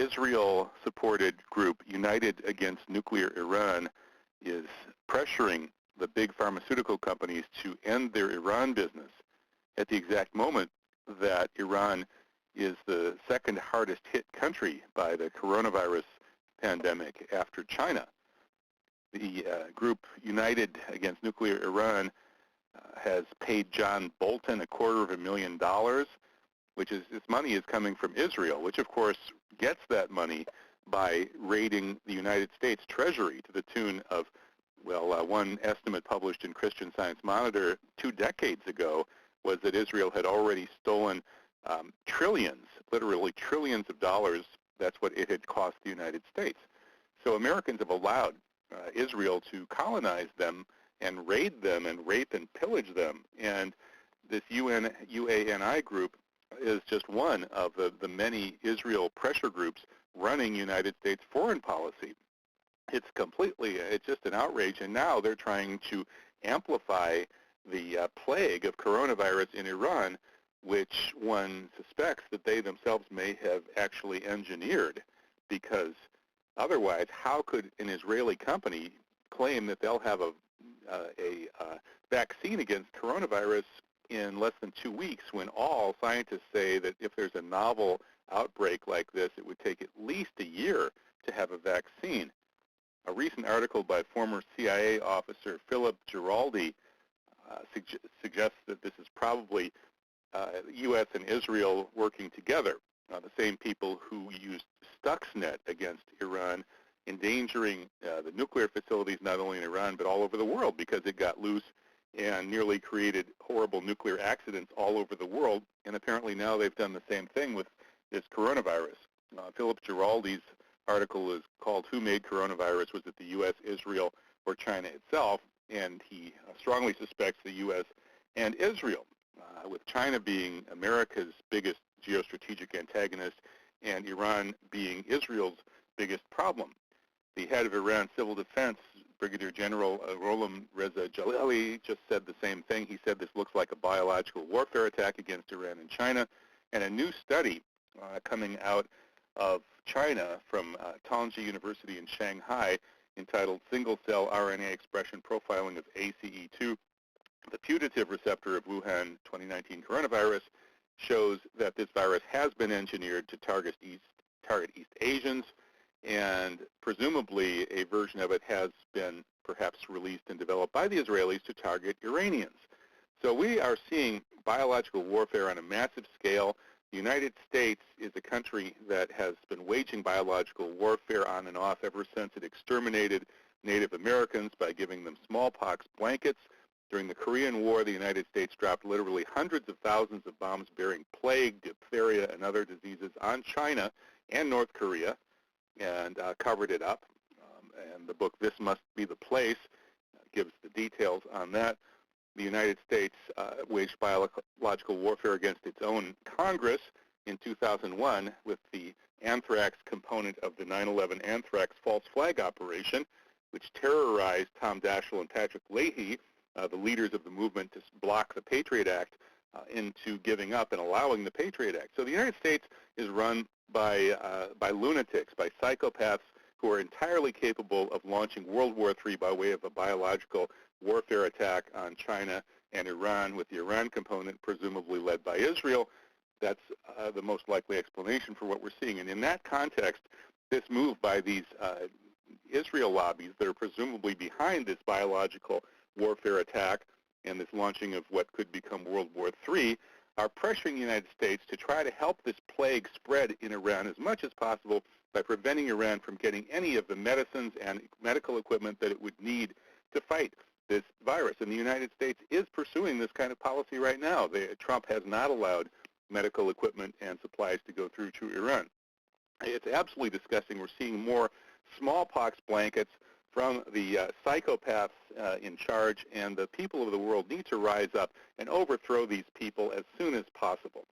Israel-supported group United Against Nuclear Iran is pressuring the big pharmaceutical companies to end their Iran business at the exact moment that Iran is the second hardest hit country by the coronavirus pandemic after China. The group United Against Nuclear Iran has paid John Bolton $250,000, which is, this money is coming from Israel, which of course gets that money by raiding the United States Treasury to the tune of, well, one estimate published in Christian Science Monitor 2 decades ago was that Israel had already stolen trillions, literally trillions of dollars. That's what it had cost the United States. So Americans have allowed Israel to colonize them and raid them and rape and pillage them. And this UANI group is just one of the many Israel pressure groups running United States foreign policy. It's just an outrage, and now they're trying to amplify the plague of coronavirus in Iran, which one suspects that they themselves may have actually engineered, because otherwise, how could an Israeli company claim that they'll have a vaccine against coronavirus in less than 2 weeks, when all scientists say that if there's a novel outbreak like this, it would take at least a year to have a vaccine? A recent article by former CIA officer Philip Jalali suggests that this is probably U.S. and Israel working together, the same people who used Stuxnet against Iran, endangering the nuclear facilities not only in Iran but all over the world, because it got loose and nearly created horrible nuclear accidents all over the world. And apparently now they've done the same thing with this coronavirus. Philip Jalali's article is called "Who Made Coronavirus? Was it the U.S., Israel, or China itself?" And he strongly suspects the U.S. and Israel, with China being America's biggest geostrategic antagonist and Iran being Israel's biggest problem. The head of Iran Civil Defense, Brigadier General Reza Jalali, just said the same thing. He said this looks like a biological warfare attack against Iran and China. And a new study coming out of China from Tongji University in Shanghai, entitled Single-cell RNA Expression Profiling of ACE2, the putative receptor of Wuhan 2019 coronavirus, shows that this virus has been engineered to target East Asians, and presumably a version of it has been perhaps released and developed by the Israelis to target Iranians. So we are seeing biological warfare on a massive scale. The United States is a country that has been waging biological warfare on and off ever since it exterminated Native Americans by giving them smallpox blankets. During the Korean War, the United States dropped literally hundreds of thousands of bombs bearing plague, diphtheria, and other diseases on China and North Korea, and covered it up. And the book, This Must Be the Place, gives the details on that. The United States waged biological warfare against its own Congress in 2001 with the anthrax component of the 9/11 anthrax false flag operation, which terrorized Tom Daschle and Patrick Leahy, the leaders of the movement to block the Patriot Act, into giving up and allowing the Patriot Act. So the United States is run by lunatics, by psychopaths who are entirely capable of launching World War III by way of a biological warfare attack on China and Iran, with the Iran component presumably led by Israel. That's the most likely explanation for what we're seeing. And in that context, this move by these Israel lobbies that are presumably behind this biological warfare attack and this launching of what could become World War III are pressuring the United States to try to help this plague spread in Iran as much as possible by preventing Iran from getting any of the medicines and medical equipment that it would need to fight this virus. And the United States is pursuing this kind of policy right now. Trump has not allowed medical equipment and supplies to go through to Iran. It's absolutely disgusting. We're seeing more smallpox blankets from the psychopaths in charge, and the people of the world need to rise up and overthrow these people as soon as possible.